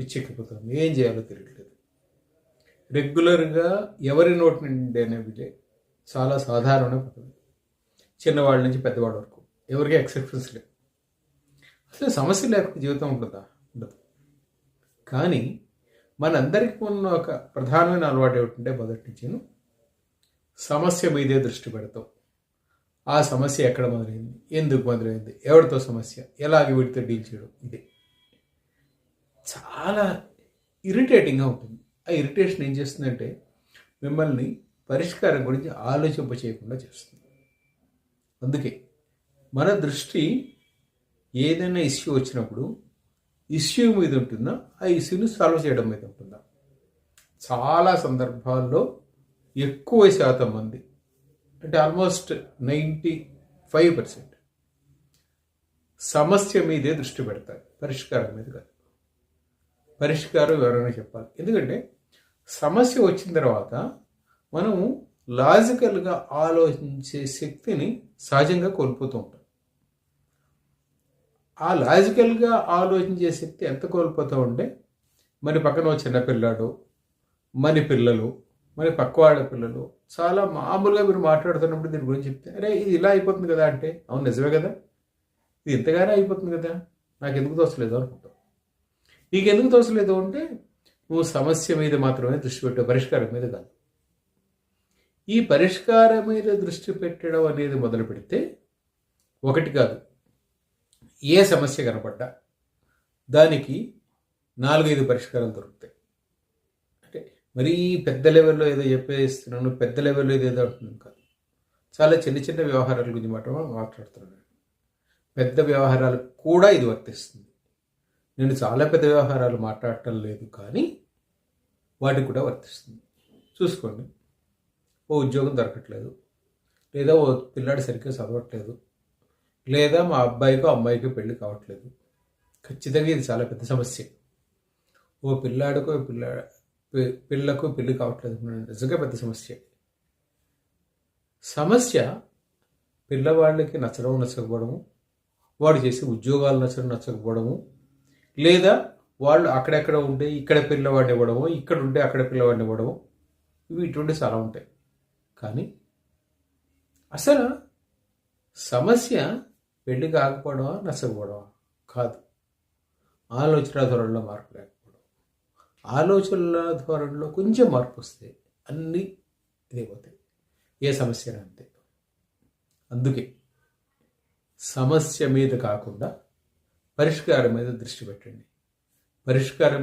పిచ్చెక్కిపోతుంది, ఏం చేయాలో తెలియట్లేదు. రెగ్యులర్గా ఎవరి నోటి నుండి అనేవి చాలా సాధారణ పద్ధతి. చిన్నవాళ్ళ నుంచి పెద్దవాళ్ళ వరకు ఎవరికి ఎక్సెప్షన్స్ లేవు. అసలు సమస్య లేకపోతే జీవితం ఉంటుందా? ఉండదు. కానీ మనందరికీ ఉన్న ఒక ప్రధానమైన అలవాటు ఏమిటంటే, మొదటి నుంచి సమస్య మీదే దృష్టి పెడతాం. ఆ సమస్య ఎక్కడ మొదలైంది, ఎందుకు మొదలైంది, ఎవరితో సమస్య, ఎలాగ వీటితో డీల్ చేయడం, ఇదే చాలా ఇరిటేటింగ్గా ఉంటుంది. ఆ ఇరిటేషన్ ఏం చేస్తుందంటే మిమ్మల్ని పరిష్కారం గురించి ఆలోచింప చేయకుండా చేస్తుంది. అందుకే మన దృష్టి ఏదైనా ఇష్యూ వచ్చినప్పుడు ఇష్యూ మీద ఉంటుందా, ఆ ఇష్యూని సాల్వ్ చేయడం మీద ఉంటుందా? చాలా సందర్భాల్లో ఎక్కువ శాతం మంది, అంటే ఆల్మోస్ట్ 95% సమస్య మీదే దృష్టి పెడతారు, పరిష్కారం మీద కాదు. పరిష్కారం ఎవరైనా చెప్పాలి. ఎందుకంటే సమస్య వచ్చిన తర్వాత మనము లాజికల్గా ఆలోచించే శక్తిని సహజంగా కోల్పోతూ ఉంటాం. ఆ లాజికల్గా ఆలోచించే శక్తి ఎంత కోల్పోతూ ఉంటే, మన పక్కన చిన్నపిల్లాడు, మన పిల్లలు, మన పక్క వాళ్ళ పిల్లలు చాలా మామూలుగా మీరు మాట్లాడుతున్నప్పుడు దీని గురించి చెప్తే, అరే ఇది ఇలా అయిపోతుంది కదా అంటే, అవును నిజమే కదా, ఇది ఇంతగానే అయిపోతుంది కదా, నాకు ఎందుకు తోచలేదు అనుకుంటాం. నీకు ఎందుకు తోచలేదు అంటే నువ్వు సమస్య మీద మాత్రమే దృష్టి పెట్టావు, పరిష్కారం మీద కాదు. ఈ పరిష్కారం మీద దృష్టి పెట్టడం అనేది మొదలు పెడితే ఒకటి కాదు, ఏ సమస్య కనపడ్డా దానికి 4-5 పరిష్కారాలు దొరుకుతాయి. అంటే మరీ పెద్ద లెవెల్లో ఏదో చెప్పేస్తున్నాను, పెద్ద లెవెల్లో ఏదో అంటున్నాను కాదు. చాలా చిన్న చిన్న వ్యవహారాల గురించి మాట్లాడుతున్నాను. పెద్ద వ్యవహారాలకు కూడా ఇది వర్తిస్తుంది. నేను చాలా పెద్ద వ్యవహారాలు మాట్లాడటం లేదు, కానీ వాటికి కూడా వర్తిస్తుంది. చూసుకోండి, ఓ ఉద్యోగం దొరకట్లేదు, లేదా ఓ పిల్లాడు సరిగ్గా చదవట్లేదు, లేదా మా అబ్బాయికో అమ్మాయికో పెళ్లి కావట్లేదు. ఖచ్చితంగా ఇది చాలా పెద్ద సమస్య. ఓ పిల్లాడికో పిల్లకు పెళ్లి కావట్లేదు, నిజంగా పెద్ద సమస్య. సమస్య పిల్లవాళ్ళకి నచ్చకపోవడము, వాడు చేసే ఉద్యోగాలు నచ్చకపోవడము, లేదా వాళ్ళు అక్కడెక్కడ ఉంటే ఇక్కడ పిల్లవాడిని ఇవ్వడము, ఇక్కడ ఉంటే అక్కడ పిల్లవాడిని ఇవ్వడము, ఇవి ఇటువంటి చాలా ఉంటాయి. కానీ అసలు సమస్య పెళ్లి కాకపోవడమా, నచ్చకపోవడమా కాదు, ఆలోచన ధోరణిలో మార్పు లేకపోవడం. ఆలోచనల ధోరణిలో కొంచెం మార్పు వస్తే అన్నీ ఇదైపోతాయి, ఏ సమస్య అంతే. అందుకే సమస్య మీద కాకుండా పరిష్కారం మీద దృష్టి పెట్టండి. పరిష్కారం